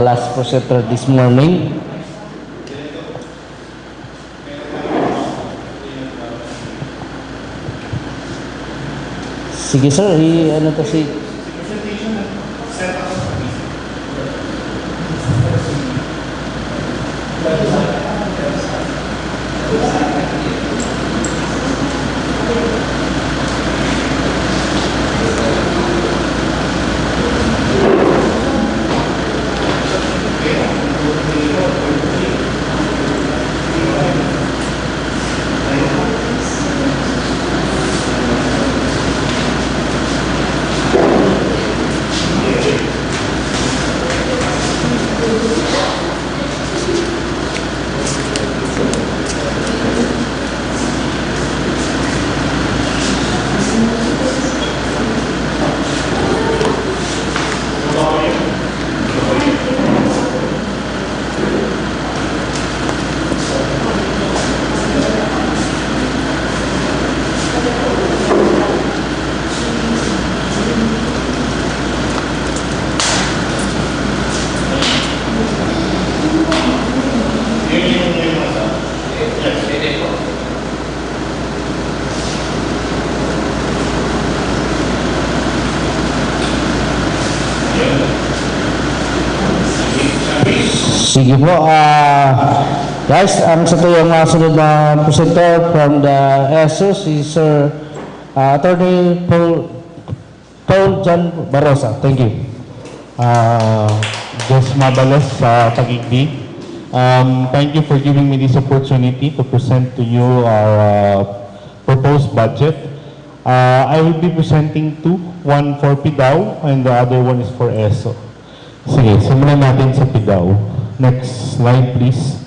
last presenter this morning. Sige sir, ano to si... Sige po, guys, ang sa ito yung sunod na presenter from the ESO, si Sir Attorney Paul John Barosa. Thank you. Just Mabales sa Taguigdi. Thank you for giving me this opportunity to present to you our proposed budget. I will be presenting two, one for PIDAW and the other one is for ESO. Sige, simulan natin sa PIDAW. Next slide, please.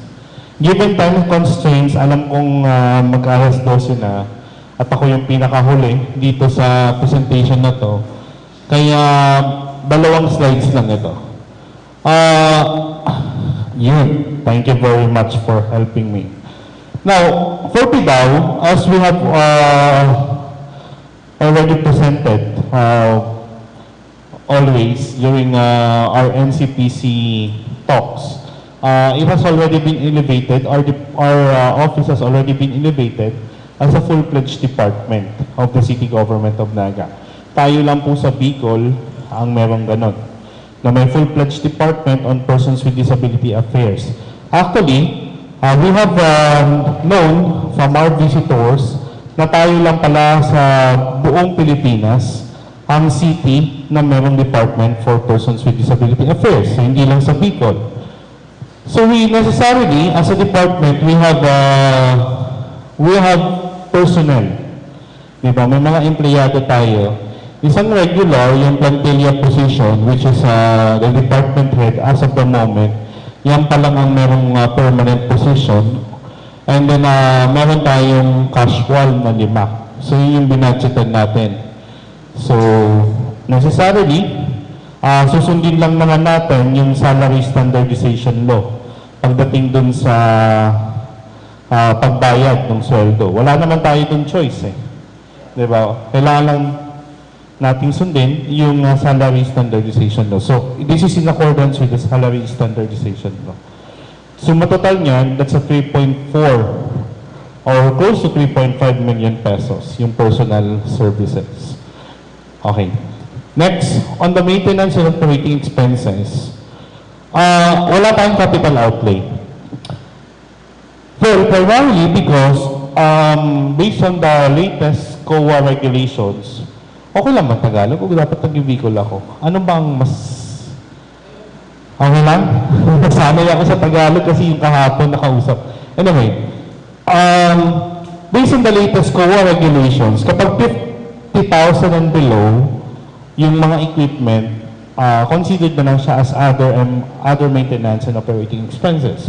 Given time constraints, alam kong mag-alas 12 na at ako yung pinakahuli dito sa presentation na to. Kaya, dalawang slides lang ito. Thank you very much for helping me. Now, for PIDAW, as we have already presented always during our NCPC talks, it has already been elevated, our office has already been elevated as a full-fledged department of the City Government of Naga. Tayo lang po sa Bicol ang merong ganon, na may full-fledged department on persons with disability affairs. Actually, we have known from our visitors na tayo lang pala sa buong Pilipinas ang city na merong department for persons with disability affairs, hindi lang sa Bicol. So we necessarily, as a department, we have personnel. Diba? May mga empleyado tayo. Isang regular, yung plantilla position, which is the department head as of the moment, yan pa lang ang merong permanent position. And then, meron tayong casual na 5. So yun yung binadgetan natin. So, necessarily, susundin lang naman natin yung salary standardization law pagdating dun sa pagbayad ng sweldo. Wala naman tayo dun choice eh. Diba? Kailangan lang nating sundin yung salary standardization law. So, this is in accordance with the salary standardization law. So, matotal niyan, that's a 3.4 or close to 3.5 million pesos yung personal services. Okay. Next, on the maintenance and operating expenses, wala tayong capital outlay. Well, primarily because based on the latest COA regulations, okay lang ba Tagalog o dapat nag-Bicol ako? Ano bang mas... Okay lang? Nasanay ako sa Tagalog kasi yung kahapon nakausap. Anyway, based on the latest COA regulations, kapag 50,000 and below, yung mga equipment, considered na lang siya as other maintenance and operating expenses.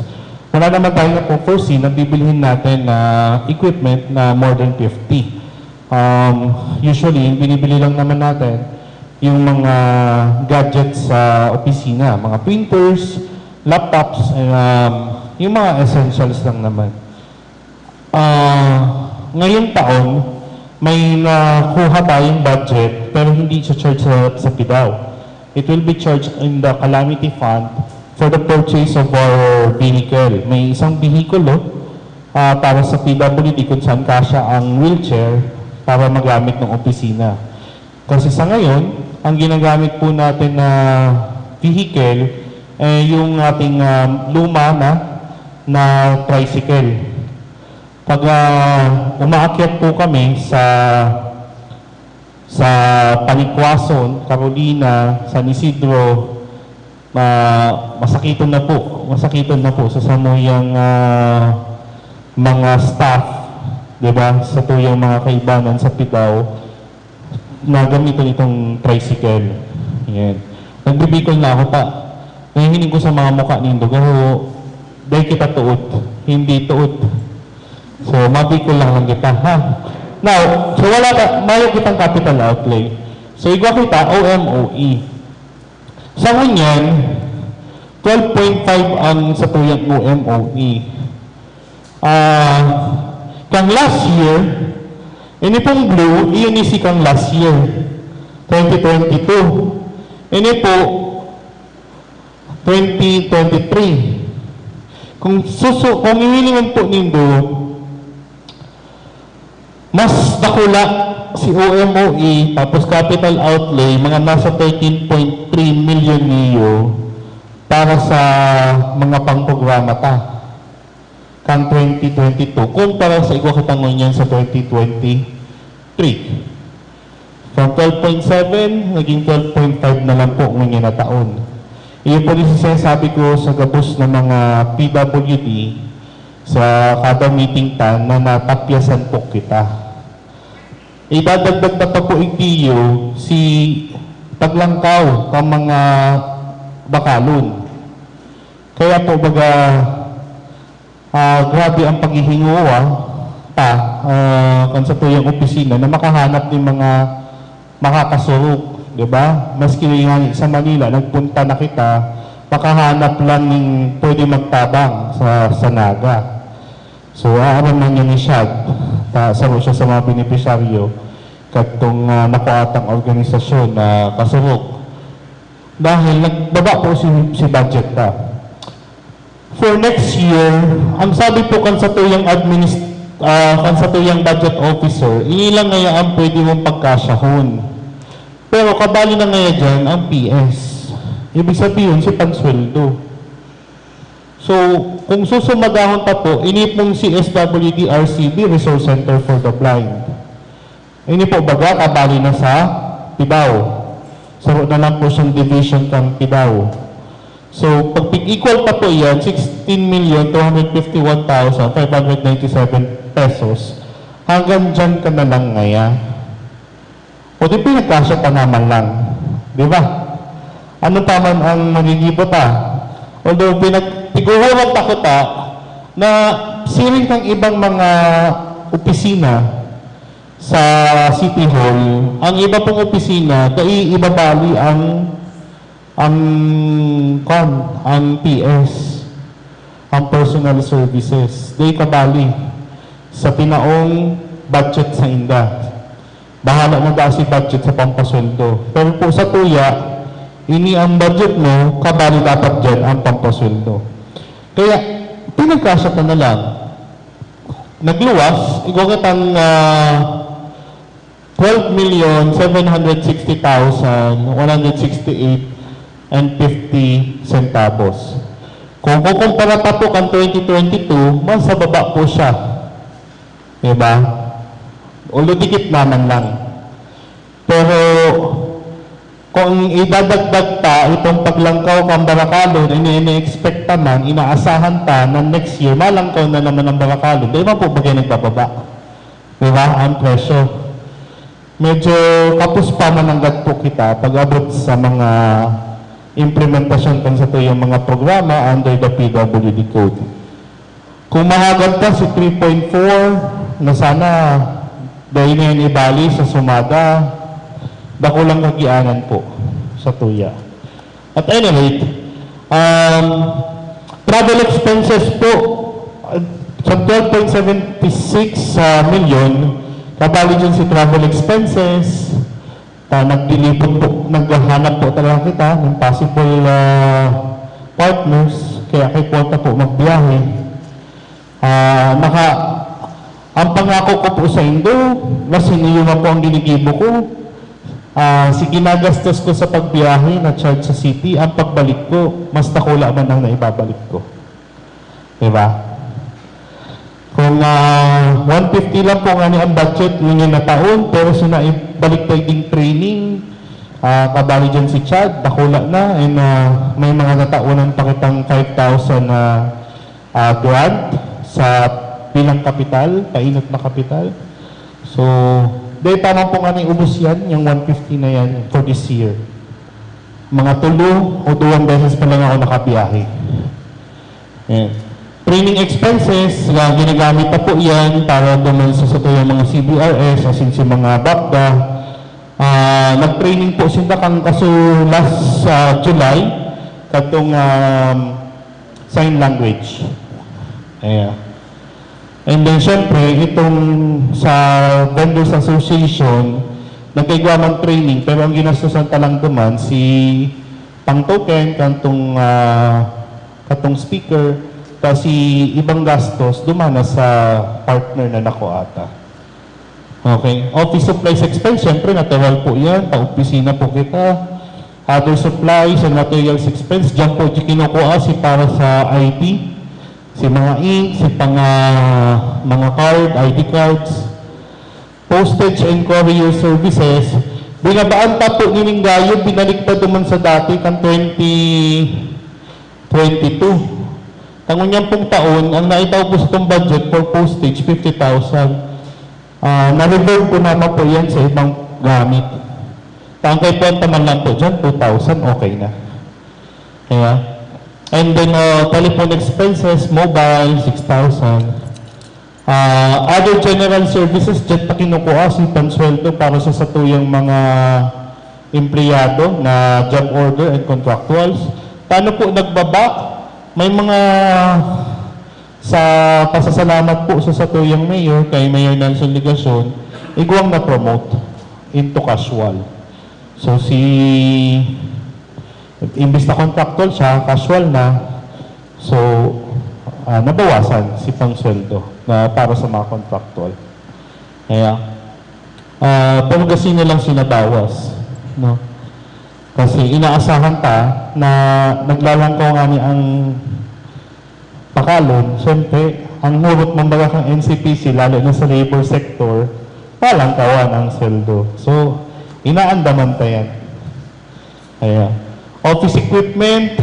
Wala naman tayo na po foresee na bibilihin natin na equipment na more than 50. Usually, binibili lang naman natin yung mga gadgets sa opisina, mga printers, laptops, and yung mga essentials lang naman. Ngayong taon, may nakuha tayong budget pero hindi siya charge sa PIDAW. It will be charged in the calamity fund for the purchase of our vehicle. May isang bihikulo para sa PWD kung saan kasya ang wheelchair para magamit ng opisina. Kasi sa ngayon, ang ginagamit po natin na vehicle yung ating luma na tricycle. Pag umaakyat po kami sa Panikwason, Carolina, San Isidro, masakiton na po sa samuyang mga staff, di ba, sa tuyang mga kaibanan sa Pidao na gamitin itong tricycle. Yan. Nagbibikol na ako pa. Nahihiling ko sa mga mukha nindo, dahil kita tuot, hindi tuot. So, mabikol lang kita, ha? Now, so mayo kitang capital outlay. So, igwa kita, OMOE. Sa ngunyan, 12.5 ang sa tuyang OMOE. Kang last year, ini pong blue, iyon isi kang last year, 2022. Ini po, 2023. Kung ihilingan po nindo, mas dakula si OMOE, tapos capital outlay, mga nasa 13.3 million niyo para sa mga pangprograma ta. Kang 2022, kumpara sa igwa katangon yan sa 2023. From 12.7, naging 12.5 na lang po ngayon na taon. Iyon po rin sinasabi ko sa gabos ng mga PWD sa kada meeting ta na natapyasan po kita. Idadagdag na pa po itiyo si paglangkaw ng mga bakalon. Kaya po baga grabe ang paghihinguwa kan sa tuyang opisina na makahanap ng mga makakasurok, di ba? Maski nga sa Manila, nagpunta na kita, makahanap lang ng pwede magtabang sa Naga. So, aaram man yun ni Shag, saro siya sa mga benepisyaryo, katong nakuatang organisasyon na kasurok. Dahil nagbaba po si budget ta. For next year, ang sabi po kan sa tuyang budget officer, ilang ngaya ang pwede mong pagkasyahon. Pero kabali na ngaya dyan ang PS. Ibig sabihin si pagsweldo. So, kung susumadahon pa po, ini pong CSWD RCB, Resource Center for the Blind. Ini po baga, kabali na sa Pidao. Saro na lang po siyang division ng Pidao. So, pag equal pa po yan, 16,251,597 pesos. Hanggang dyan ka na lang ngayon. O di pinagkasya pa naman lang. Di ba? Ano pa man ang magigibot Although pinagtiguhuran pa ko na siring ng ibang mga opisina sa City Hall, ang iba pong opisina, ibabali ang PS, ang personal services. Di kabali sa pinaong budget sa inda. Bahala mo ba si budget sa pampasweldo. Pero po sa tuya, ini ang budget mo, kabali dapat dyan ang pampasweldo. Kaya, pinagkasya ka na lang. Nagluwas, igwakatang 12,760,168.50 centavos. Kung kukumpara pa po kan 2022, mas sa baba po siya. Diba? Although dikit naman lang. Pero, kung idadagdag ta itong paglangkaw kang Barakalon, ini-expect naman, inaasahan ta na next year, malangkaw na naman ang Barakalon. Di ba po bagay nagbababa? Diba? Ang presyo. Medyo kapos pa mananggat po kita pag-abot sa mga implementasyon kan sa tuyong mga programa under the PWD Code. Kung mahagad ka si 3.4 na sana dahil na yun ibali sa sumada, bako lang kagianan po sa tuya. At any rate, travel expenses po sa 12.76 million, kabali dyan si travel expenses, nagdilipot po, naghahanap po talaga kita ng possible partners, kaya kay Porta po magbiyahe. Ang pangako ko po sa Indo, mas siniyuma po ang ginigibo ko. Si ginagastos ko sa pagbiyahe na charge sa city, ang pagbalik ko, mas takula man ang naibabalik ko. Diba? Kung 150 lang po nga ang budget ninyo na taon, pero balik tayo ding training, kabali dyan si Chad, dakula na, and may mga nataunan pa kitang 5,000 na grant sa bilang kapital, painot na kapital. So, dahil tama po nga ubos yan, yung 150 na yan for this year. Mga 2 o 2 beses pa lang ako nakabiyahe. Yan. Training expenses, ginagamit na po yan para dumansa sa yung mga CBRS, as in si mga BACDA. Nag-training po sila kang kaso last July, katong sign language. Ayan. And then, syempre, itong sa Vendors Association, nagkagawa ng training, pero ang ginastusan talang duman, si pang token, katong speaker, kasi ibang gastos dumana sa partner na nako ata. Okay. Office supplies expense, syempre, natural po yan. Pa-opisina po kita. Other supplies and materials expense, dyan po kinukuha si para sa IT. Si mga ink, si mga card, ID cards. Postage and courier services. Binabaan pa po nining gayon, binalik pa duman sa dati kan 2022. Tangon pong taon, ang naitaubos itong budget for postage, 50,000. Na-reserve ko naman po yan sa ibang gamit. Tangkay po ang taman lang po dyan, 2,000, okay na. Kaya, and then telephone expenses, mobile, 6,000. Other general services, dyan pa kinukuha si pansweldo para sa satuyang mga empleyado na job order and contractuals. Paano po nagbaba? May mga sa pasasalamat po sa satuyang mayor, kay Mayor Nelson Ligacion, iguang na-promote into casual. So imbis na contractual siya, casual na, so nabawasan si pangsweldo na para sa mga contractual. Kaya, pero kasi nilang sinabawas, no? Kasi inaasahan ta na naglalangkaw nga ni ang pakalon, siyempre, ang nurot ng baga kang NCPC, lalo na sa labor sector, palangkawan ang sweldo. So, inaandaman ta yan. Kaya, office equipment,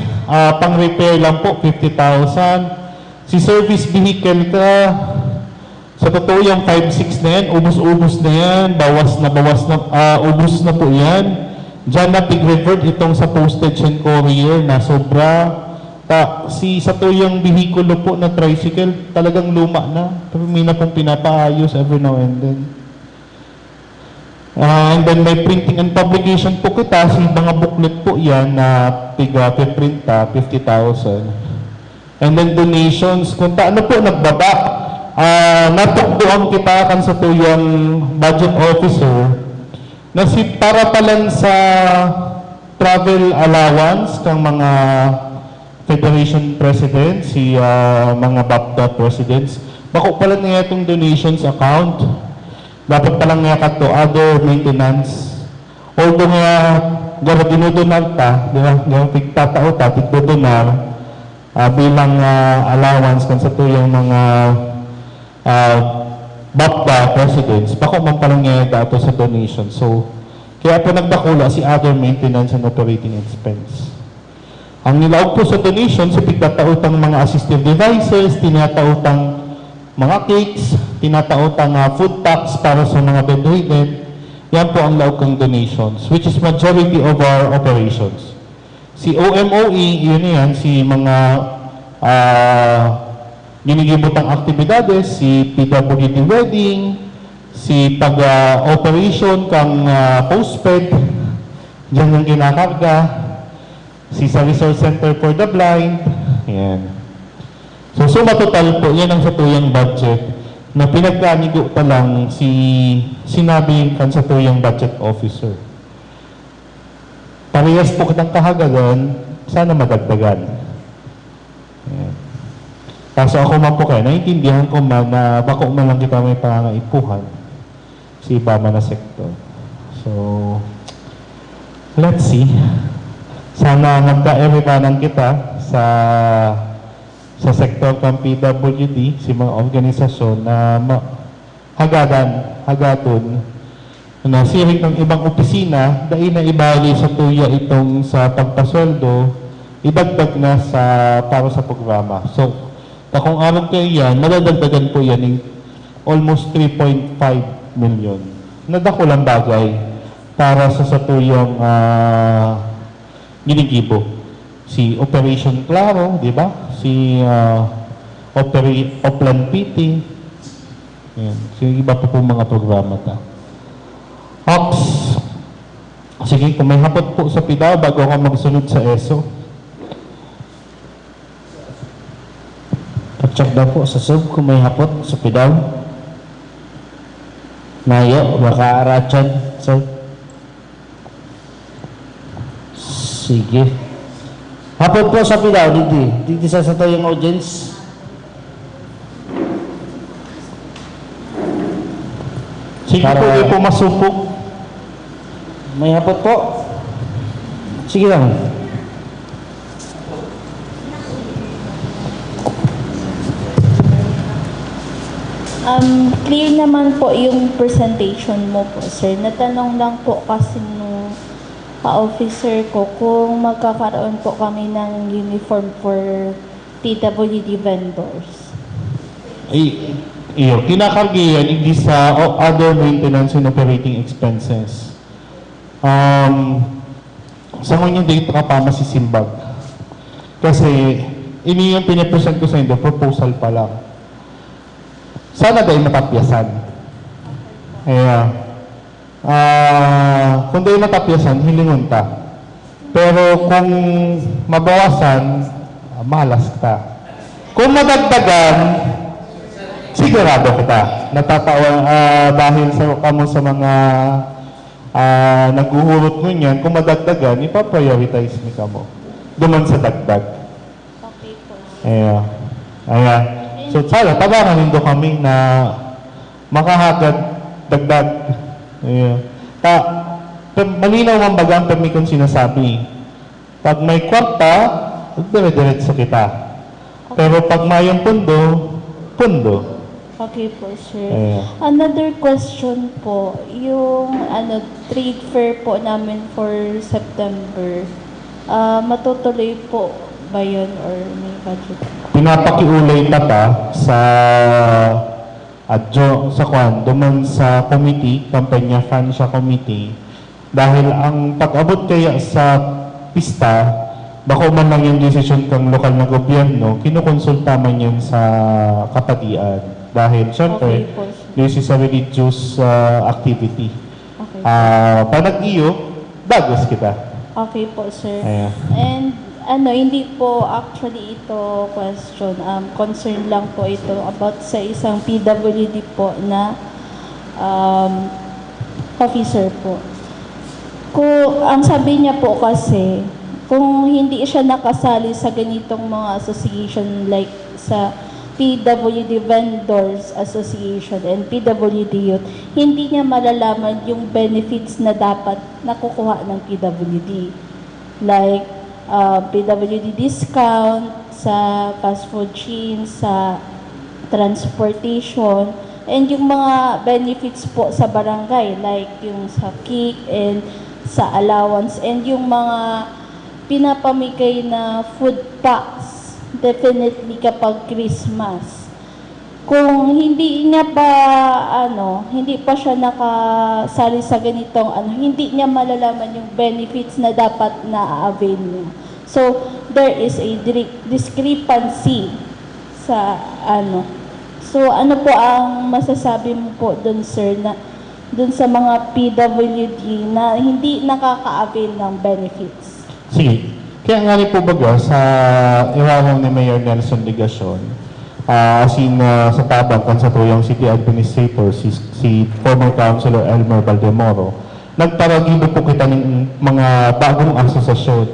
pang-repair lang po, 50,000. Si service vehicle ka, sa totoo yung 5-6 na yan, ubus-ubus na yan, ubus na po yan. Diyan na pig-revert itong sa postage and courier na sobra. Sa tuyang bihikulo po na tricycle, talagang luma na. Pero may na pong pinapaayos every now and then. And then may printing and publication po kita. Mga booklet po yan na print 50,000. And then donations. Kung ano po nagbaba, natukdoan kita kan sa tuyang budget officer na para palan sa travel allowance kang mga Federation Presidents, mga BAPDA Presidents, bako pala nga itong donations account. Dapat palang nga kato other maintenance. Although nga gara dinudonal ta, di ba? Tigtatao ta, tigdodonar bilang allowance kan sa tuyang mga BAPDA Presidents, bako man palang nga dato sa donation. So, kaya po nagdakula si other maintenance and operating expense. Ang nilaog po sa donation, sa pigtatautang mga assistive devices, tinatautang mga cakes, tinatautang food tax para sa mga bedridden, yan po ang laog ng donations, which is majority of our operations. Si OMOE, yun yan, si mga ginigibutang aktibidades, si PWD Wedding, si taga-operation kang postpaid, dyan yung kinakarga, si sa Resource Center for the Blind, yan. So, suma total po, yan ang satuyang budget na pinagkanigo pa lang sinabi kan satuyang budget officer. Parehas po kitang kahagagan, sana madagdagan. Kaso ako man po kaya, naiintindihan ko man na bako man lang kita may pangangaipuhan sa iba man na sektor. So, let's see. Sana magka-eribanan kita sa sektor ng PWD, si mga organisasyon na hagadon na siring ng ibang opisina, dahil na ibali sa tuya itong sa pagpasweldo, idagdag na para sa programa. So, kung araw kayo yan, madadagdagan po yan ng almost 3.5 million. Nadakulang bagay para sa tuyang ginigibo. Si Operation Claro, di ba? Si Oplan PT. Yan. So, iba pa po mga programa ta. Ops. Sige, kung may hapot po sa PIDAW bago ako magsunod sa ESO. Check daw po sa sub kung may hapot sa PIDAW. Nayo, baka arachan, sir. Sige. Hapot po sa PIDAW, dito sa yung audience. Sige po, di po masupok. May hapot po. Sige lang. Clear naman po yung presentation mo po, sir. Natanong lang po kasi nung ka-officer ko kung magkakaroon po kami ng uniform for PWD vendors. Iyo, kinakargi yan hindi sa other maintenance and operating expenses. Sa mga dito ka pa masisimbag. Kasi, ini yung pinipresent ko sa inyo, proposal pa lang. Sana dahil matapyasan. Kung dahil matapyasan, hilingon ta. Pero kung mabawasan, malas ka. Kung madagdagan, sigurado kita. Natatawa dahil sa mga naghuhulot mo niyan, kung madagdagan, ipaprioritize ni ka mo. Duman sa dagdag. Okay po. So, sana, tabangan nindo kami na makahagad dagdag. Malinaw man bagang kami kung sinasabi. Pag may kwarta, dire-diretso kita. Pero pag mayong pundo, pundo. Okay po, sir. Another question po, yung trade fair po namin for September, matutuloy po ba yun or may budget? Pinapakiulay pa sa duman sa committee, kampanya financial committee, dahil ang pag-abot kaya sa pista, bako man lang yung desisyon ng lokal na gobyerno, kinukonsulta man yun sa kapatian. Dahil, syempre, Okay po, sir. this is a religious activity. Okay. Pag nag-iyo, dagos kita. Okay po, sir. Ayan. And hindi po actually ito question, concern lang po ito about sa isang PWD po na officer po. Ang sabi niya po kasi, kung hindi siya nakasali sa ganitong mga association like sa PWD Vendors Association and PWD Youth, hindi niya malalaman yung benefits na dapat nakukuha ng PWD. Like, PWD discount sa fast food chain, sa transportation, and yung mga benefits po sa barangay, like yung sa kick and sa allowance, and yung mga pinapamigay na food packs, definitely kapag Christmas. Kung hindi niya pa, hindi pa siya nakasali sa ganitong, hindi niya malalaman yung benefits na dapat na-avail niya. So, there is a discrepancy sa So, ano po ang masasabi mo po dun, sir, na dun sa mga PWD na hindi nakaka-avail ng benefits? Sige. Kaya nga rin po baga sa iwawang ni Mayor Nelson Ligacion, sa tabang kan sa tuyong city administrator, si former Councilor Elmer Valdemoro, nagparagibo po kita ng mga bagong asosasyon.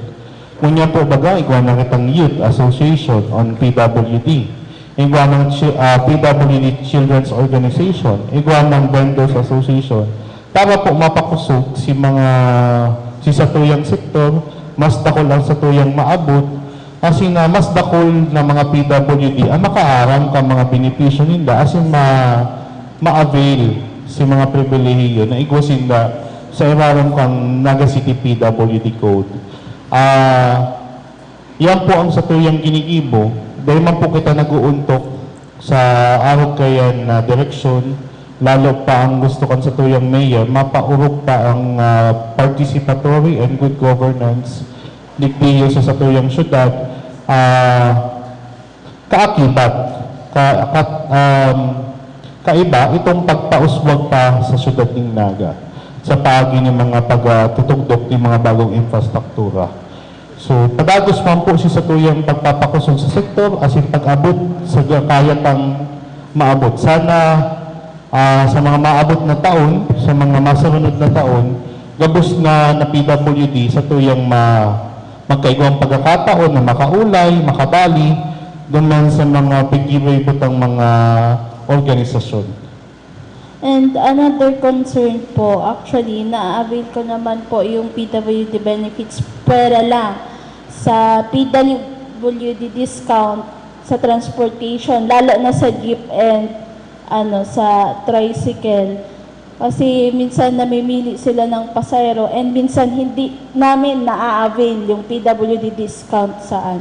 Kunya po baga, iguan na kitang Youth Association on PWD. igwa ng PWD Children's Organization, igwa ng Vendors Association, para po mapakusog si satuyang sektor, mas dakol ang satuyang maabot, kasi na mas dakol na mga PWD ang makaaram ka mga benepisyo nila, as in ma-avail si mga pribilehiyo na igwasin na sa iraram kang Naga City PWD Code. Yan po ang satuyang ginigibo, dahil man po kita nag-uuntok sa araw kayan na direksyon, lalo pa ang gusto kan sa tuyang mayor, mapaurok pa ang participatory and good governance digdiyo sa satuyang syudad, kaakibat, kaiba itong pagpauswag pa sa syudad ng Naga sa pagi ng mga pagtutugdok ng mga bagong infrastruktura. So, padagos man po si satuyang pagpapakusog sa sektor as in pag-abot sa kaya pang maabot. Sana sa mga maabot na taon, sa mga masunod na taon, gabos na PWD sa tuyang magkaigawang pagkakataon na makaulay, makabali, doon sa mga pag-ibutang mga organisasyon. And another concern po, actually, na-avail ko naman po yung PWD benefits pera lang sa PWD discount sa transportation, lalo na sa jeep and sa tricycle. Kasi minsan namimili sila ng pasahero and minsan hindi namin na-avail yung PWD discount sa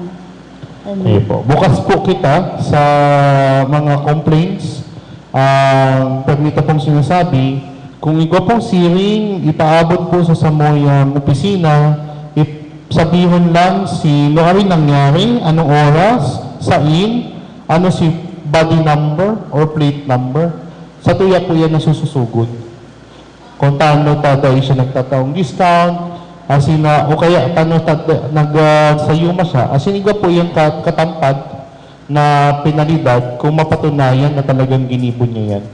Okay po. Bukas po kita sa mga complaints. Permita pong sinasabi, kung ikaw pong siring, ipaabot po sa samoyang opisina, sabihin lang ano rin nangyari, anong oras, saan, ano si body number or plate number. Sa tuya po yan nasususugod. Kung taano taday siya nagtataong discount, o kaya taano nagsayuma siya, iga po yung katampad na penalidad kung mapatunayan na talagang ginibon niya yan.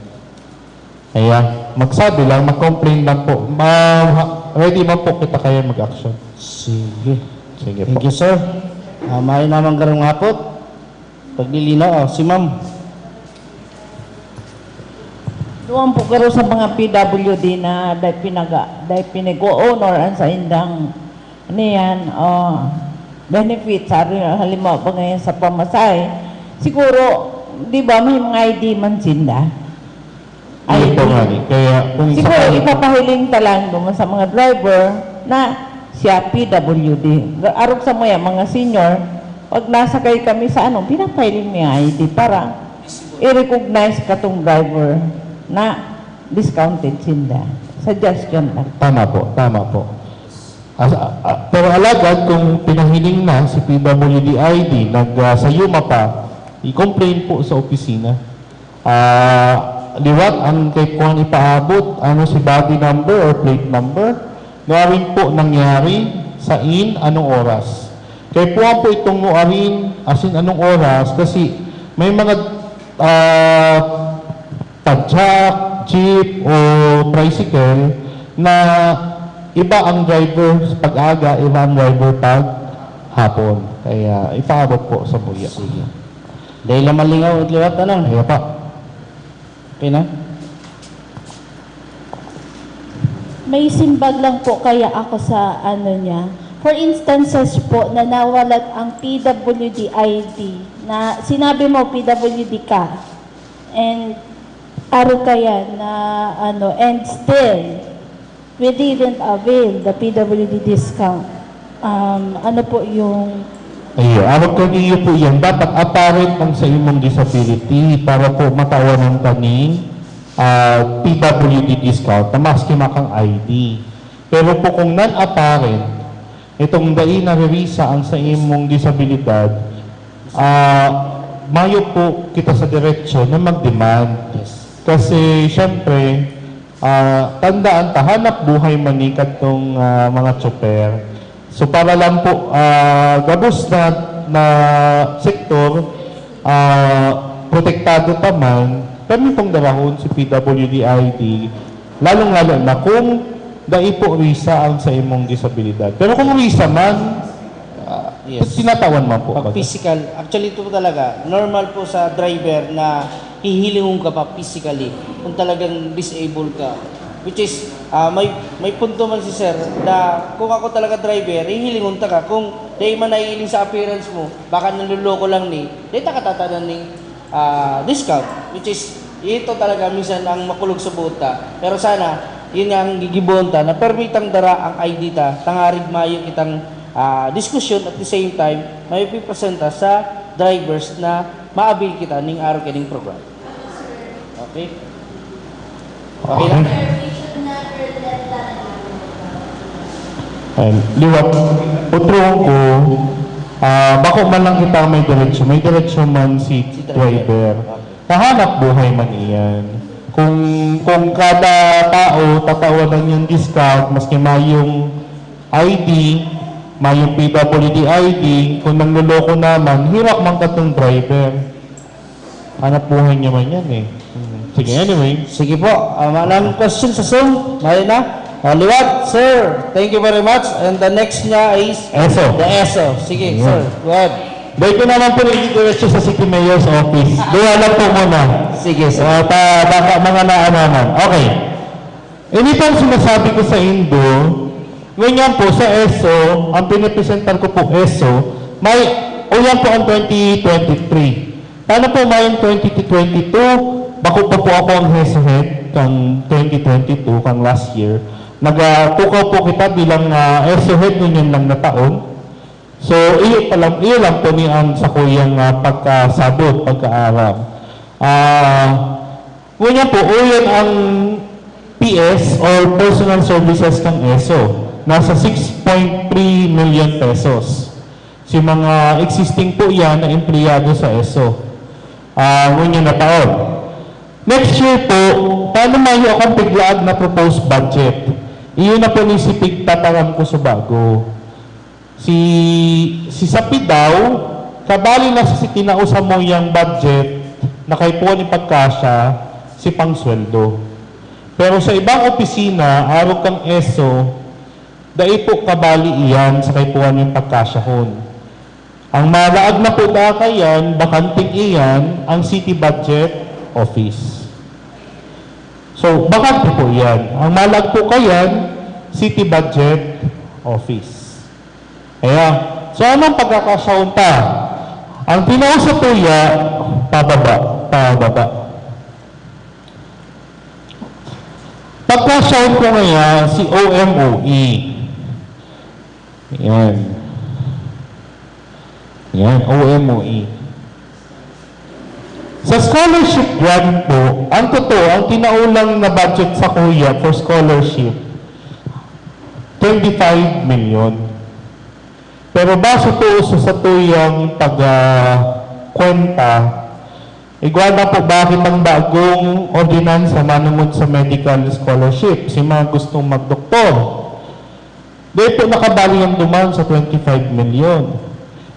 Kaya, magsabi lang, mag-complain lang po. Ready man po kita kaya mag-action. Sige. Sige Thank po. you, sir. May namang garong hapot. Paglilinaw, si ma'am. Doon po karo sa mga PWD na dahil pinag-o-honor ang sa indang niyan, benefits, halimbawa pa ngayon sa pamasahe, siguro, di ba may mga ID man sinda? Ito nga ni. Kaya, kung Siguro ipapahiling talang doon sa mga driver na siya PWD. Arog sa mga mga senior, pag nasakay kami sa pinapahiling niya ID para i-recognize katong driver na discounted sinda. Suggestion lang. Tama po, tama po. Pero alagad, kung pinahiling na si PWD ID, nagsayuma pa, i-complain po sa opisina. Liwat ang kay kung ipaabot, si body number or plate number, nuarin po nangyari sa anong oras. Kaya po itong nuarin, anong oras, kasi may mga tadyak, jeep, o tricycle na iba ang driver pag-aga, iba ang driver pag hapon. Kaya ipaabot po sa buya. Sige. Dahil naman lingaw at liwat, Kaya pa. Okay na? May simbag lang po kaya ako sa niya. For instances po na nawalat ang PWD ID, na sinabi mo PWD ka, and kaya na and still, we didn't avail the PWD discount. Ano po yung... Awag ko niyo po yan. Dapat apparent ang sa imong disability para po matawanan ka ni PWD discount na maski makang ID. Pero po kung non-apparent, itong dai na revisa ang sa imong disabilidad, mayo po kita sa diretsyon na mag-demand. Kasi syempre, tandaan, hanap buhay manikat tong mga tsoper. So para lang po, gabos na sektor, protektado pa man, kami pong darahon si PWD ID, lalong-lalo na kung dai po risa ang sa imong disabilidad. Pero kung risa man, Yes. Tinatawan man po. Pag physical, actually ito po talaga, normal po sa driver na hihilingon ka pa physically kung talagang disabled ka. Which is, may punto man si sir na kung ako talaga driver, hihilingon ta ka. Kung di man nahihiling sa appearance mo, baka naluloko lang ni, di ta katatanan ng discount. Which is, ito talaga minsan ang makulog sa buta. Pero sana, yun nga ang gigibon ta, na permitang dara ang ID ta, tangarig mayo kitang discussion at the same time, may pipresenta sa drivers na maabil kita ning araw kining program. Okay? Okay lang? And liwat, utrong ko, bako man lang kita may diretsyo man si driver. Nahanap buhay man iyan. Kung kada tao tatawanan yung discount, maski mayong ID, mayong PWD ID, kung nangluloko naman, hirap man katong driver. Hanap buhay niya man yan eh. Sige, anyway. Sige po. Maraming question sa Zoom. Mali na. Liwat, sir. Thank you very much. And the next niya is ESO. the ESO. Sige, Yeah. sir. Go ahead. Dahil ko naman po nag-diretso sa City Mayor's Office. Doon lang po muna. Sige, sir. Baka mga naanaman. Okay. Anytime sinasabi ko sa Indo, ganyan po sa ESO, ang pinipresentan ko po ESO, o yan po ang 2023. Paano po mayong 2022? Bako pa po ako ang head kang 2022, kang last year. Nagtukaw po kita bilang ESO head nun lang na taon. So, iyo lang po niyan sa kuyang pagkasabot, pagkaaram. Ganyan po, yan ang PS or personal services ng ESO. Nasa 6.3 million pesos. Si mga existing po yan na empleyado sa ESO. Ganyan na taon. Next year po, paano mayo akong biglaag na proposed budget? Iyon na po nisipig tatawag ko sa bago. Si Sapi daw, kabali na sa tinausa mo yung budget na kay po ni pagkasya, si pangsweldo. Pero sa ibang opisina, araw kang ESO, dai po kabali iyan sa kay po ni pagkasyahon. Ang malaag na po da kayan, bakanting iyan, ang city budget office. So, bakante po yan. Ang malag po kayan, city budget office. Kaya, so anong pagkakasaon ta? Ang tinausap po yan, pababa. Pagkasaon ko ngayon, si OMOE. Yan, OMOE. Sa scholarship grant po, ang totoo, ang tinaulang na budget sa kuya for scholarship, 25 million. Pero baso po sa tuyang taga-kwenta, igwala po bakit ang bagong ordinansa manungod sa medical scholarship, si mga gustong magdoktor. Di po nakabali ang duman sa 25 million.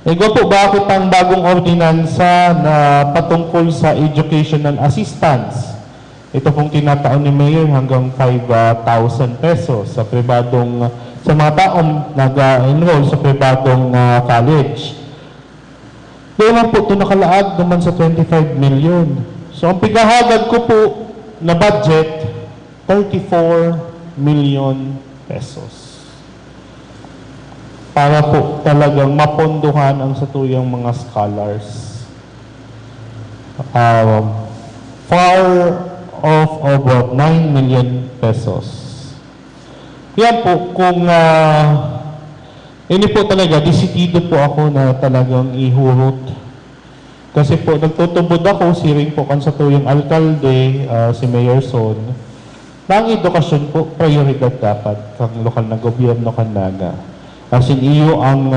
Ego po bakit ang bagong ordinansa na patungkol sa educational assistance? Ito pong tinataon ni Mayor hanggang 5,000 pesos sa pribadong, sa mga taong nag-enroll sa pribadong college. Doon po ito nakalaag naman sa 25 million. So ang pigahagad ko po na budget, 34 million pesos. Para po talagang mapondohan ang satuyang mga scholars. Far off about 9 million pesos. Yan po, kung ini po talaga, disidido po ako na talagang ihurot. Kasi po, nagtutubod ako, si rin po kan satuyang alkalde, si Mayor Son, na ang edukasyon po, prioridad dapat kang lokal na gobyerno kanlaga. Kasi iyo ang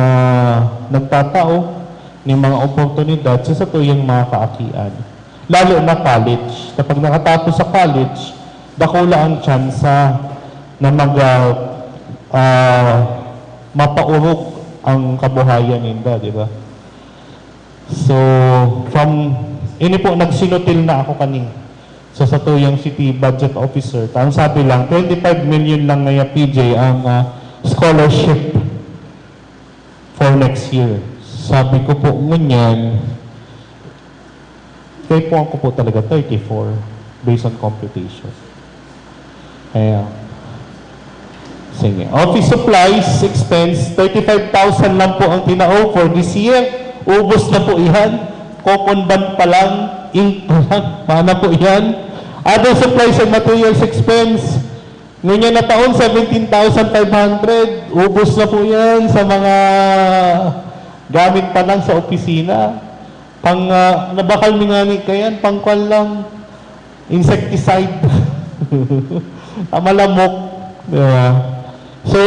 nagtatao ng mga oportunidad sa tuyang mga kaakian. Lalo na college. Kapag nakatapos sa college, dakula ang tsansa na mapaurok ang kabuhayan ninda, di ba? So, ini po, nagsinutil na ako kaning sa tuyang city budget officer. Ang sabi lang, 25 million lang ngaya PJ ang scholarship for next year. Sabi ko po ngunyan, kaya po ako po talaga 34 based on computation. Kaya, sige. Office supplies expense, 35,000 lang po ang tinao for this year. Ubos na po yan. Coupon band pa lang, ink pa lang, mana po yan. Other supplies and materials expense, ngunyan na taon, 17,500. Ubos na po yan sa mga gamit pa lang sa opisina. Nabakal mi nga ni kayan, pangkwal lang. Insecticide. Malamok. Diba? So,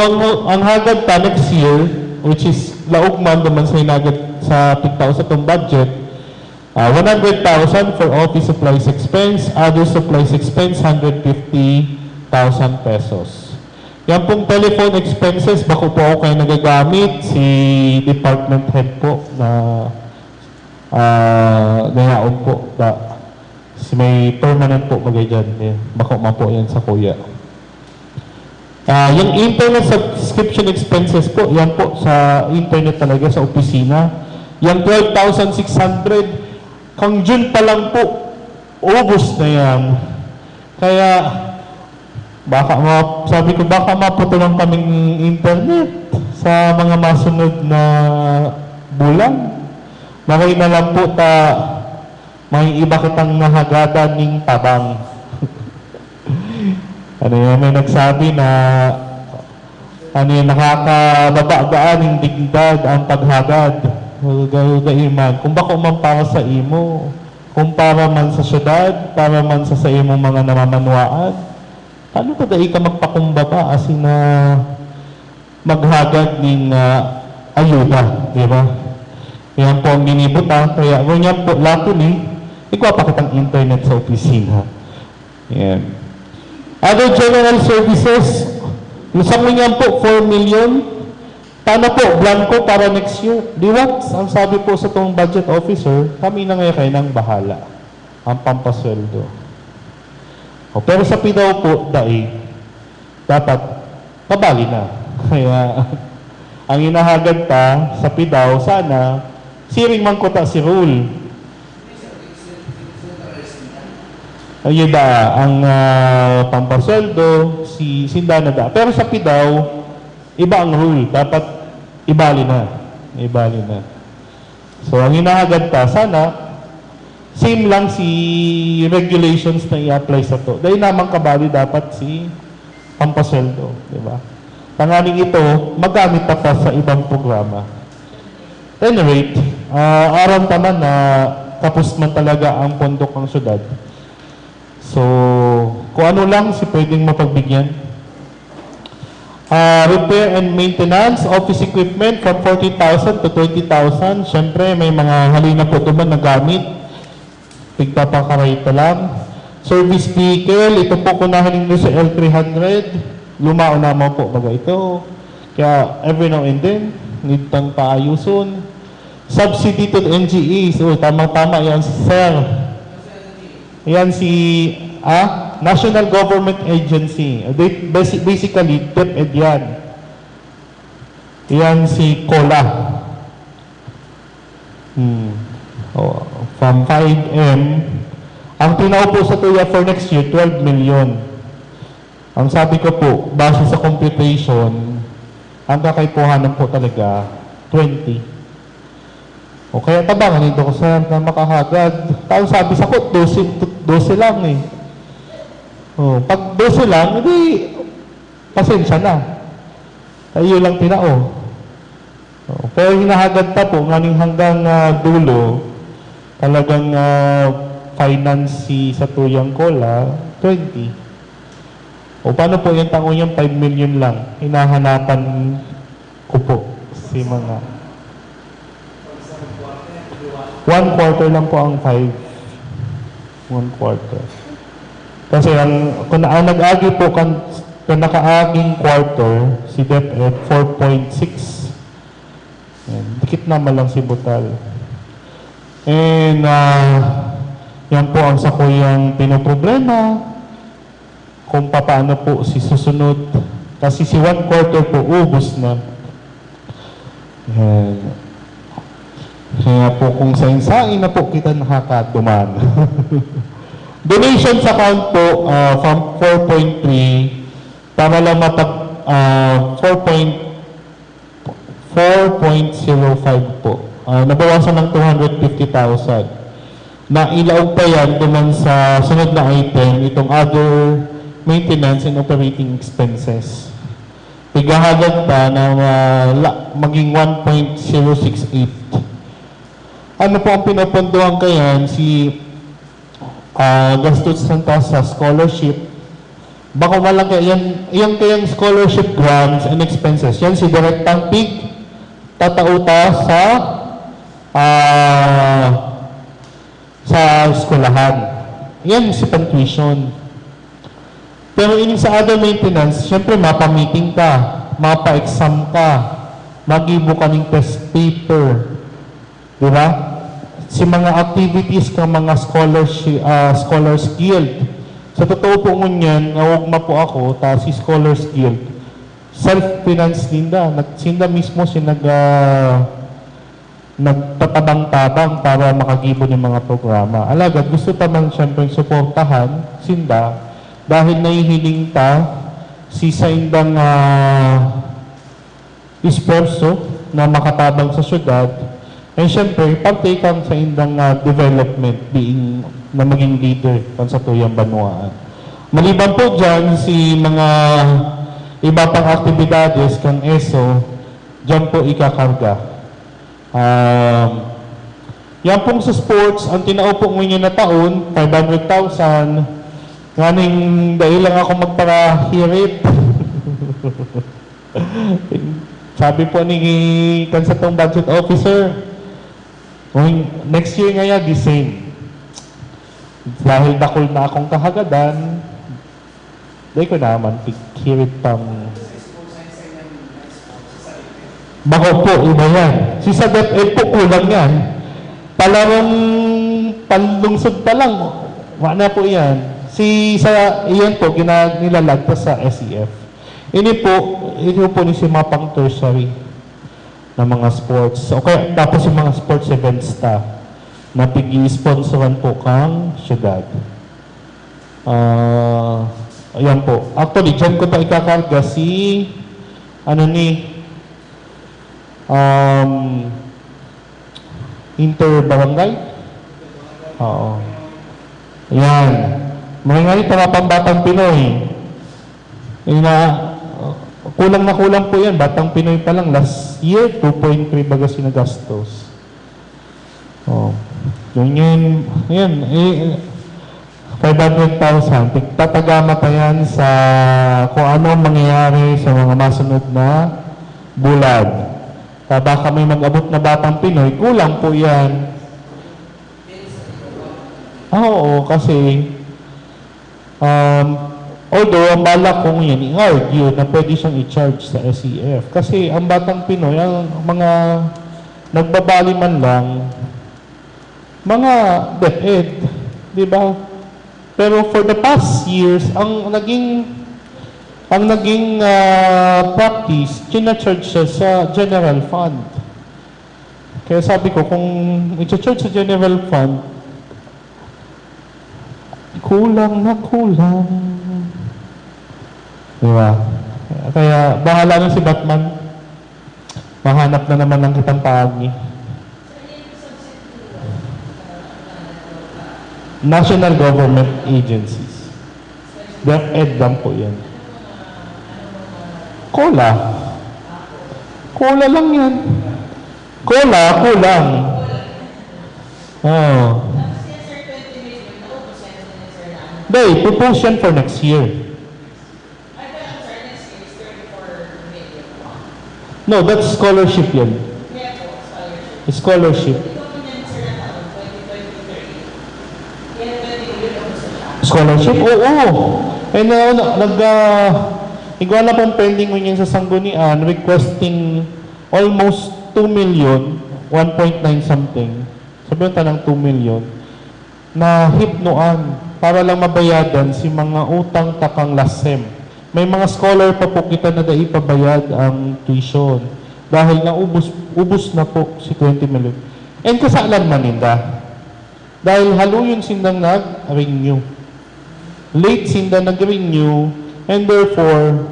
ang hagad ta next year, which is laugman naman sa hinagad sa tigtao sa itong budget, 100,000 for office supplies expense, other supplies expense, 150,000 pesos. Yan pong telephone expenses, bako po ako kayo nagagamit, si department head po na nayaon po, may permanent po bagay dyan, bako ma po yan sa kuya. Yung internet subscription expenses po, yan po sa internet talaga sa opisina. Yung 12,600, kang June pa lang po, ubos na yan. Kaya, sabi ko, baka maputulang kaming internet sa mga masunod na bulan. Makay na lang po may iba kitang nahagada ng tabang. Ano yan, may nagsabi na nakakababagaan ng dignidad ang paghagad. Gaiman, kung bako man para sa imo, kung para man sa syudad, para man sa imo mga namamanwaan, ano ka dahil ka magpakumbaba asin na maghagad ng ayuda, di ba? Yan po ang ginibuta, kaya ganyan po, lato ni, ikaw pa kitang internet sa opisina. Yan. Other general services, lusang yan po, 4 million. Paano po, blanco para next year? Di what? Ang sabi po sa itong budget officer, kami na ngayon kayo nang bahala. Ang pampasweldo. Pero sa PIDAW po, dapat pabali na. Kaya, ang inahagad pa sa PIDAW, sana, siring man ko ta si Rule. Ayun ba, ang pampasweldo, si Sindana da. Pero sa PIDAW, iba ang rule. Dapat ibali na. Ibali na. So, ang hinahagad pa, sana, same lang si regulations na i-apply sa to. Dahil naman kabali dapat si pampasweldo. Diba? Tangaling ito, magamit pa sa ibang programa. At any rate, aram naman na tapos man talaga ang pondok ng syudad. So, kung ano lang si pwedeng mapagbigyan. Repair and maintenance, office equipment from 40,000 to 20,000. Siyempre, may mga halina po ito ba na gamit. Pigpapakarayta lang. Service vehicle, ito po kunahin nyo sa L300. Lumao naman po baga ito. Kaya, every now and then, need tang paayuson. Subsidy to the NGE. So, tamang-tama yan, sir. Yan si National Government Agency. Basically, DepEd yan. Yan si COLA. From 5M. Ang tinaupo sa tuya for next year, 12 million. Ang sabi ko po, base sa computation, ang kakaipuhanan po talaga, 20. O kaya tabangan nito ko sa na makahagad. Tapos sabi sa ko, 12 lang eh. O, pag 12 lang, hindi, pasensya na. Ayun lang tinao. O, pero hinahagad pa po, nganing hanggang dulo, talagang finance sa tuyang COLA, 20. O paano po yung tango niyang 5 million lang? Hinahanapan ko po si mga 1 quarter lang po ang 5. 1 quarter. Kasi kung ang nag-agi po kung nakaaging quarter, si DepEd 4.6. Dikit naman lang si Butal. And yan po ang sa kuyang pinoproblema kung paano po si susunod. Kasi si 1 quarter po ubos na. Yan. Kaya po kung sain-sain na po kita nakakaduman. Donations account po from 4.3 para lang mapag 4.05 po. Nabawasan ng 250,000. Nailaog pa yan duman sa sunod na item, itong other maintenance and operating expenses. Igahagad pa na maging 1.068. Ano po ang pinapondohan kayan? Si gastos sa scholarship. Baka walang yan kayang scholarship grants and expenses. Yan si Direktang PIG tatauta sa eskwelahan. Yan si tuition. Pero ini sa other maintenance, syempre mapa-meeting ka, mapa-exam ka, mag-ibo ka ng test paper. Diba? Si mga activities ka mga scholars guild. Sa totoo po ngunyan, nawagma po ako, ta si Scholars Guild, self-finance ninda. Sinda mismo nagtatabang-tabang para makagibo ng mga programa. Alagad, gusto tamang siyempre suportahan, sinda, dahil nahihiling ta, si sa indang isperso na makatabang sa syudad, and siyempre, pagtakan sa indang development, being na maging leader kan sa tuyang banwaan. Maliban po dyan, si mga iba pang aktibidades kang ESO, dyan po ikakarga. Yan pong sa sports, ang tinaupo ngayon na taon, 500,000, nganing dahil lang ako magparahirit. Sabi po ni kansatong budget officer, next year nga yan, the same. Dahil dakol na akong kahagadan, dahil ko naman, pikirit pang... Bako po, iba yan. Si sa DepEd po, kulang yan. Palarong panlungsod pa lang, wala po yan. Si sa iyan po, nilalagtas sa SEF. Ini po ni si mapang tertiary na mga sports. Okay, tapos yung mga sports events ta na pigi-sponsoran po kang syudad. Ayan po. Actually, dyan ko pa ikakarga si inter-barangay. Oo. Ayan. Mga ngayon, mga pambatang Pinoy. Kulang na kulang po yan. Batang Pinoy pa lang. Last year, 2.3 baga sinagastos. Oh. Yun. 500,000. Tatagama pa yan sa kung ano mangyayari sa mga masunod na bulan. Baka may mag-abot na batang Pinoy, kulang po yan. Oo, kasi although ang balak kong yan, i-argue na pwede siyang i-charge sa SEF. Kasi ang batang Pinoy, ang mga nagbabali man lang, mga DepEd, di ba? Pero for the past years, ang naging practice, china-charge siya sa general fund. Kaya sabi ko, kung i-charge sa general fund, kulang na kulang. Diba? Kaya bahala na si Batman. Mahanap na naman ng kitang paagi. National government agencies. DepEd lang po yan. Cola lang yan. Kulang. Oh. They propose yan for next year. No, that's scholarship yan. Scholarship. Scholarship? Oo. And igwala pong pending mo yun sa sanggunian, requesting almost 2 million, 1.9 something. Sabi yung tanang 2 million, na hipnoan para lang mabayadan si mga utang takang lasem. May mga scholar pa po kita na daipabayad ang tuition. Dahil naubos ubos na po si 20 million. And kasalan maninda. Dahil haluyon sindang nag-renew. Late sinda nag-renew, and therefore,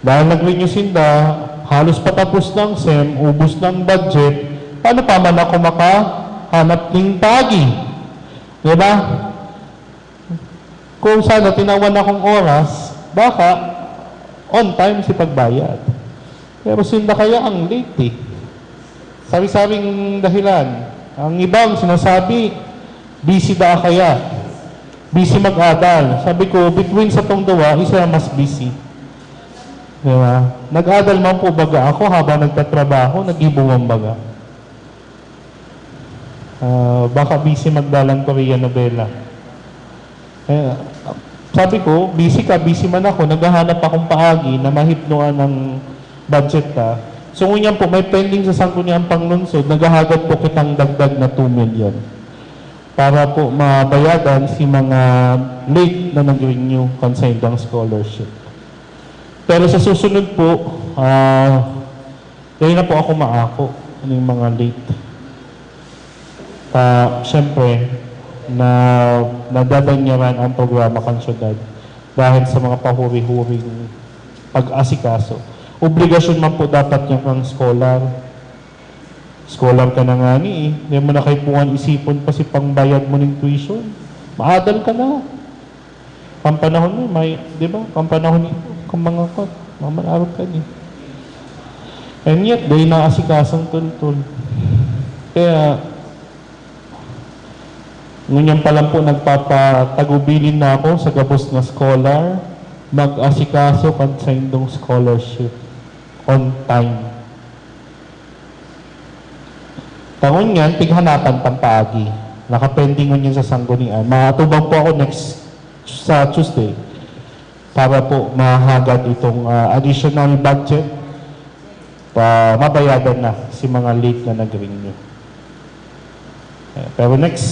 dahil nag-renew sinda, halos patapos ng SEM, ubos ng budget, paano pa man ako makahanap ng pagi? Diba? Kung sana tinawan akong oras, baka on time si pagbayad. Pero sinda kaya ang late eh. Sabi-sabing dahilan. Ang ibang sinasabi, busy ba kaya? Busy mag-adal. Sabi ko, between sa tong dua, isa mas busy. Diba? Nag-adal man po baga ako habang nagtatrabaho, nag-ibungang baga. Baka busy magdalang Korean novela. Sabi ko, busy ka, busy man ako, naghahanap akong paagi na mahipnuan ng budget ka. So ngunyan po, may pending sa sangguniang panglunsod, naghahagad po kitang dagdag na 2 million para po mabayadan si mga late na nag-renew consigned ang scholarship. Pero sa susunod po, ngayon na po ako maako ng mga late. Siyempre, nadadanyaran ang programa kansyudad dahil sa mga pahuri-huring pag-asikaso. Obligasyon man po dapat niya kang scholar. Scholar ka na nga ni eh. Hindi mo na kaipuan isipon pa si pangbayad mo ng tuition. Maadal ka na. Kampanahon mo, may, di ba? Kampanahon ito. Kung mga kot, mamanarap ka niya. And yet, do'y naasikasang tultul. Kaya, ngunyan pa lang po nagpapatagubilin na ako sa gabos na scholar, mag-asikaso consigned scholarship on time. Tangon yan, tighanapan pampaagi. Nakapending ngunyan sa sanggunian. Matubang po ako sa Tuesday para po mahagad itong additional budget mabayadan na si mga late na nag-renew. Pero next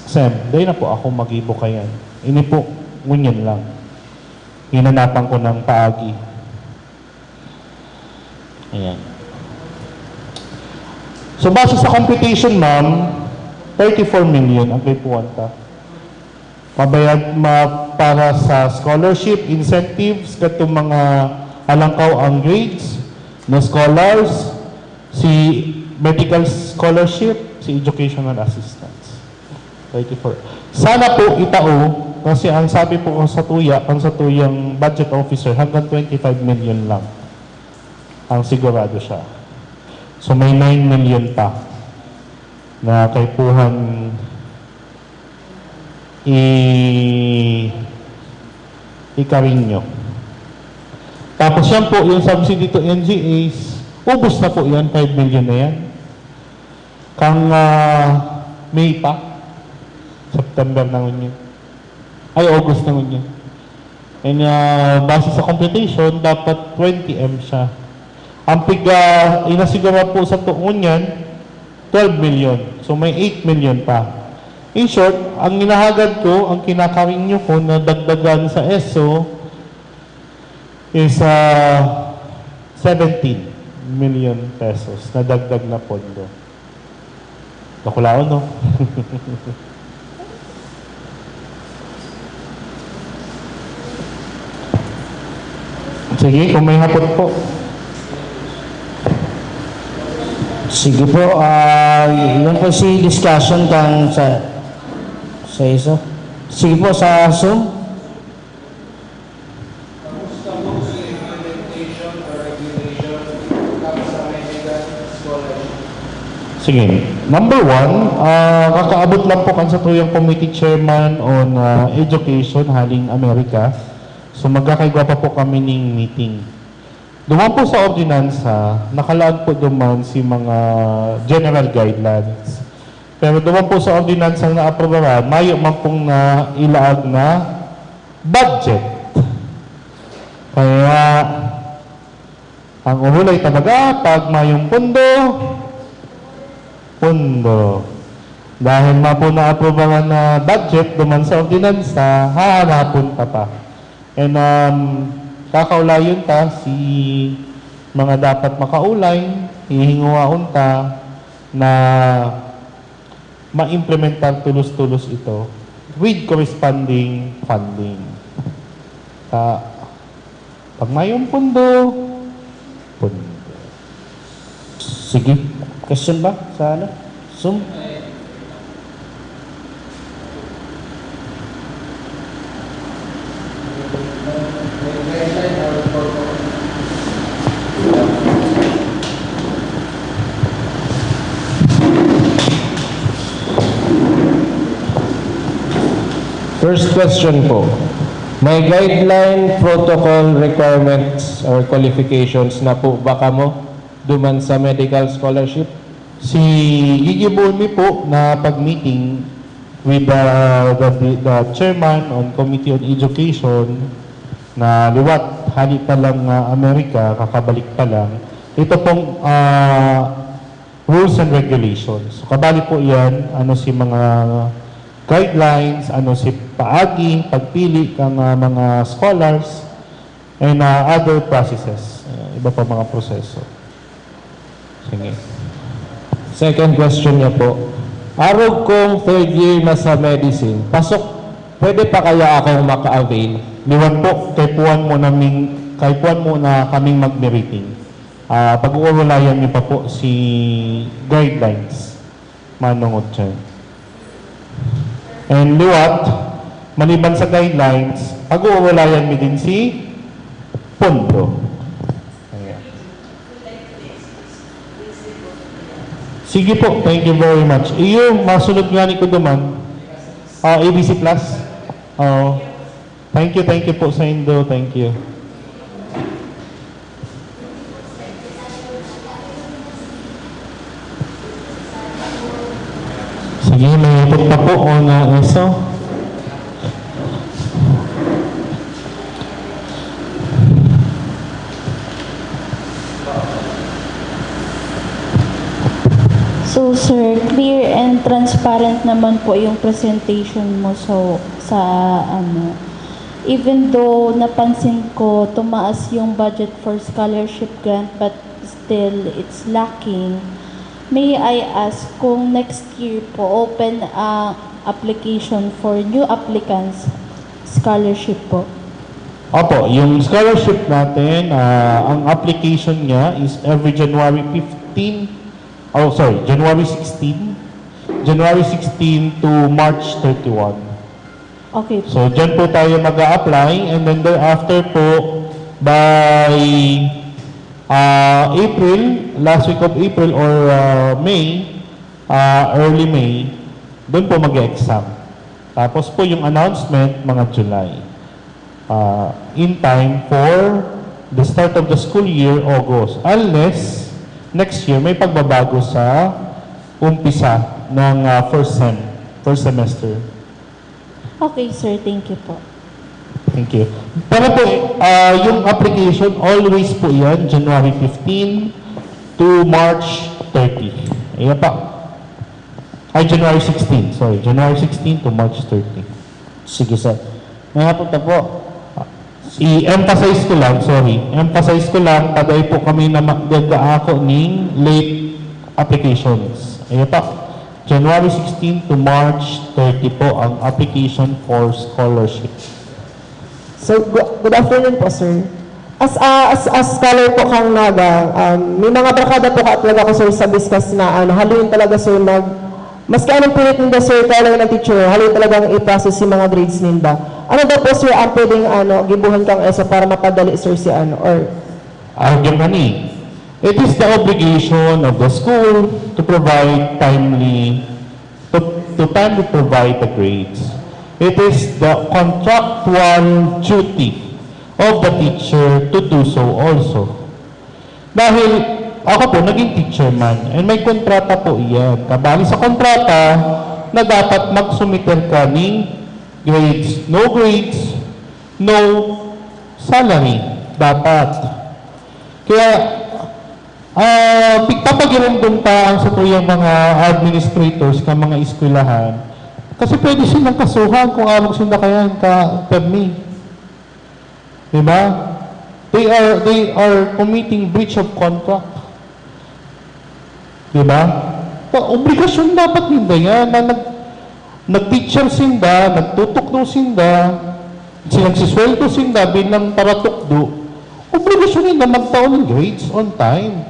SEM, dahil na po ako mag-ibo kayan. Ini po, ngunyan lang. Hinanapan ko ng paagi. Ayan. So, base sa computation, ma'am, 34 million ang kaipuwanta. Mabayad para sa scholarship, incentives, katong mga alangkaw ang grades na scholars, si medical scholarship, si educational assistance. 34. Sana po itao, kasi ang sabi po ang satuyang budget officer, hanggang 25 million lang ang sigurado siya. So may 9 million pa na kaipuhan ikawin nyo. Tapos yan po, yung subsidy to NGAs, ubos na po yan, 5 million na yan. Kang May pa, September na ngunyan. Ay, August na ngunyan. And base sa computation, dapat 20M siya. Ang inasigura po sa tuon yan, 12 million. So may 8 million pa. In short, ang inahagad ko, ang kinakaring nyo ko na dagdagan sa ESO is 17 million pesos na dagdag na pondo. Nakulaon, no? Sige, kung may hapot po. Sige po, yun po si discussion kang sa isa. Sige po, sa Zoom. Sige. Number 1, kakaabot lang po kan sa tuyang committee chairman on education haling Amerika. So magkakaigwa pa po kami ng meeting. Duman po sa ordinansa, nakalaag po duman si mga general guidelines. Pero duman po sa ordinansa na aprobahan, mayo man pong na ilaag na budget. Kaya ang uhulay talaga pag mayong pondo, dahil ma po na-aprobahan na budget duman sa ordinansa, hahanapon pa. And kakaulayon ta si mga dapat makaulay hihinguaon ta na ma-implementar tulos-tulos ito with corresponding funding. Pag mayong pundo. Sige. Question ba sa ano? Zoom? First question po. May guideline, protocol, requirements, or qualifications na po ba kamo duman sa medical scholarship? Si Gigi Bulmi po na pag-meeting with the chairman on Committee on Education na liwat, hali pa lang Amerika, kakabalik pa lang. Ito pong rules and regulations. So, kabali po yan, ano si mga guidelines, ano si paagi, pagpili kang mga scholars, and other processes. Iba pa mga proseso. Sige. Second question niya po. Arog kong third year na sa medicine, pasok, pwede pa kaya akong maka-avail? Liwan po, kay puwan mo na kaming mag-meriting. Pag-uulayan niyo pa po si guidelines. Manungod siya. And liwat, maliban sa guidelines, pag-uulayan niyo din si pondo. Ayan. Sige po, thank you very much. Iyo, masunod nga ni Kuduman. ABC Plus. Thank you po sa Indo. Thank you. Sige, may ipot pa po o na eso. So sir, clear and transparent naman po yung presentation mo sa ano. Even though napansin ko tumaas yung budget for scholarship grant but still it's lacking. May I ask kung next year po open application for new applicants scholarship po? Opo, yung scholarship natin, ang application niya is every January 16 to March 31. Okay po. So, dyan po tayo mag-a-apply and then thereafter po by April, last week of April or May, early May, doon po mag-exam. Tapos po yung announcement, mga July. In time for the start of the school year, August. Unless next year may pagbabago sa umpisa ng first semester. Okay sir, thank you po. Thank you. Pero po, yung application, always po yan, January 15 to March 30. Ayan pa. January 16, sorry. January 16 to March 30. Sige, sir. May hapon na po. I-emphasize ko lang, paday po kami na magdagaako ng late applications. Ayan pa. January 16 to March 30 po ang application for scholarship. So, good afternoon po, sir. As scholar po kang Naga, may mga barkada po ka talaga ko, sir, sa discuss na haluin talaga, sir, maski anong pilit ninda, sir, kaya lang ng teacher, haluin talagang i-process yung mga grades ninda. Ano daw po, sir, ang pwedeng gibuhan kang ESO para mapadali, sir, si or... Argumani. It is the obligation of the school to provide timely provide the grades. It is the contractual duty of the teacher to do so also. Dahil ako po, naging teacher man, and may kontrata po iyan. Kabali sa kontrata na dapat magsumiter ka ng grades, no salary. Dapat. Kaya, pagpapagirundong pa ang sa tuyang mga administrators ka mga eskwelahan, kasi pwede silang kasuhan kung amang sundakayan ka permi. Diba? They are committing breach of contract. Di ba? Obligasyon dapat hindi yan na nag-teacher sinda, nagtutukdo sinda, sinagsisweldo sinda bilang paratukdo. Obligasyon nila magtaon ng grades on time.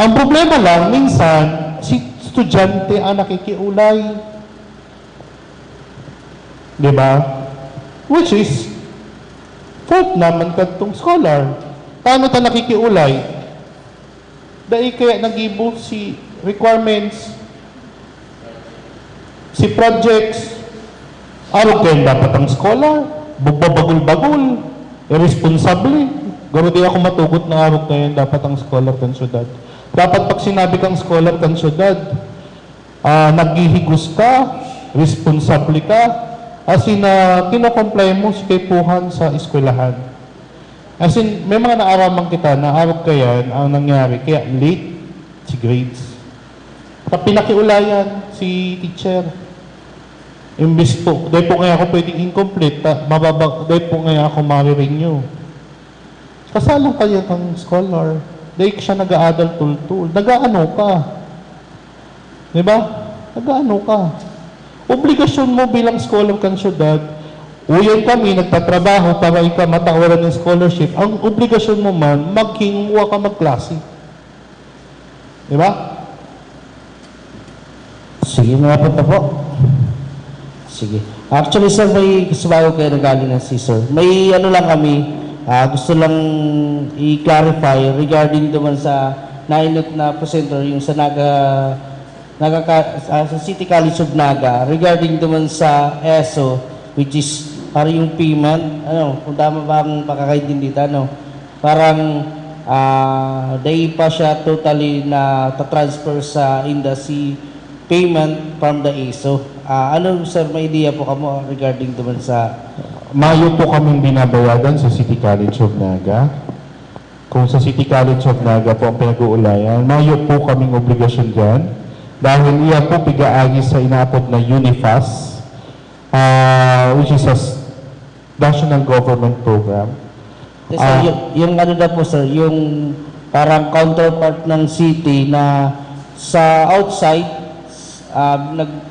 Ang problema lang, minsan, si estudyante ang nakikiulay. Di ba? Which is, fault naman katong scholar. Paano ta nakikiulay? Dahil kaya nag-ibo si requirements, si projects, araw kayo dapat ang scholar, bugbabagul-bagul, irresponsable. Garo di ako matugot na araw kayo dapat ang scholar kan syudad. Dapat pag sinabi kang scholar kan syudad, naghihigos ka, responsable ka, as in, kinocomply mo si kaypuhan sa eskwelahan. As in, may mga naaraman kita na araw kaya ang nangyari, kaya late si grades. Pinakiulayan si teacher. Imbis po, dahil po ngayon ako pwedeng incomplete, dahil po ngayon ako ma-renew. Kasalang kaya kang scholar. Dahil siya nag-a-adult tool. Nag-ano ka? Diba? Nag-ano ka? Obligasyon mo bilang scholar kang syudad, uyan kami, nagtatrabaho para ikaw matawaran ng scholarship. Ang obligasyon mo man, maghinguha ka magklase. Diba? Sige, mga punta po. Sige. Actually, sir, may kasabayo kayo na galing ng sir. May ano lang kami, gusto lang i-clarify regarding naman sa nainot na presenter, yung sa sa City College of Naga, regarding naman sa ESO, which is para yung payment, kung tama ba ang pakakaintindi dito, parang day pa siya totally na ta-transfer sa industry payment from the ESO. Ano, sir, may idea po kamo regarding naman sa... Mayo po kaming binabayadan sa City College of Naga. Kung sa City College of Naga po ang pinag-uulayan, mayo po kaming obligasyon dyan. Dahil iya po pigaagi sa inaapod na UNIFAS, which is a national government program. Sir, yung ano na po, sir, yung parang counterpart ng city na sa outside,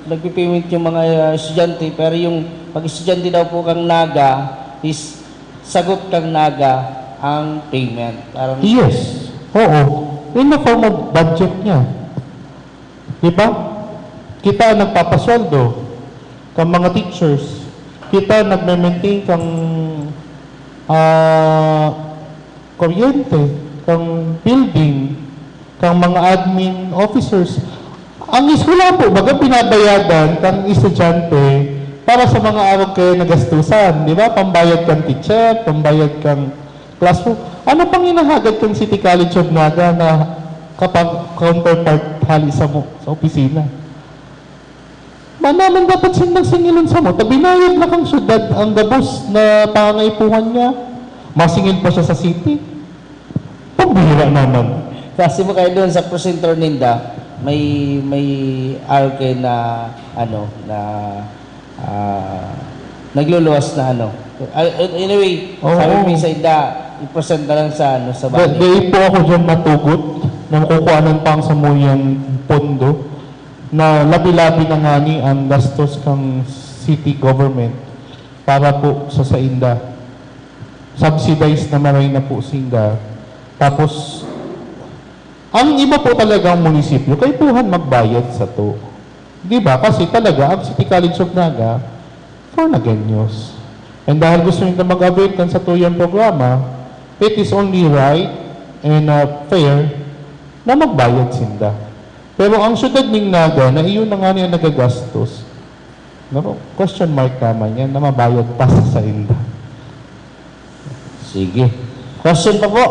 nagpipayment yung mga estudyante, pero yung pag estudyante daw po kang Naga, is sagot kang Naga ang payment. Parang, Yes. Oo. In the form of budget niya. Diba? Kita nagpapasweldo kang mga teachers. Kita nagme-maintain kang kuryente, kang building, kang mga admin officers. Ang eskwela po, baga binabayadan kang estudyante para sa mga araw kayo nagastusan, di ba? Pambayad kang teacher, pambayad kang classroom. Ano pang inahagad kang City College of Naga na kapag counterpart hali sa mo sa opisina? Manaman dapat singilon sa mo. Tabinayad na kang syudad ang gabos na pangaipuhan niya. Masingil pa siya sa city. Pambihira naman. kasi mo kayo doon sa presenter ninda, may RK na nagluluwas na anyway, sabi mo sa ida, i-present na lang sa bali. Dahil po ako dyan matugot na makukuhanan pang sa muyang pondo na labi-labi na nga ni ang gastos kang city government para po sa Sainda. Subsidized na maray na po Sinda. Tapos, ang iba po talaga ang munisipyo, kay puhan magbayad sa to. Di ba? Kasi talaga, ang City College of Naga, for Nagaños. And dahil gusto nyo na mag-avail kan sa tuyang programa, it is only right and fair na magbayad Sinda. Pero ang syudad ng Naga, na iyon na nga niya nagagastos, question mark naman yan, na mabayad pa sa Sainda. Sige. Question pa po?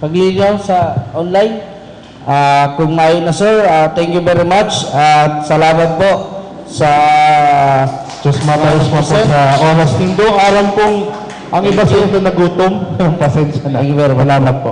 Pagliligaw sa online? Kung mayo na sir, thank you very much at salamat po sa Just matters mo po sa oras nindo. Aram pong ang iba sila na nagutom. Pasensya na. Thank you very much. Salamat po.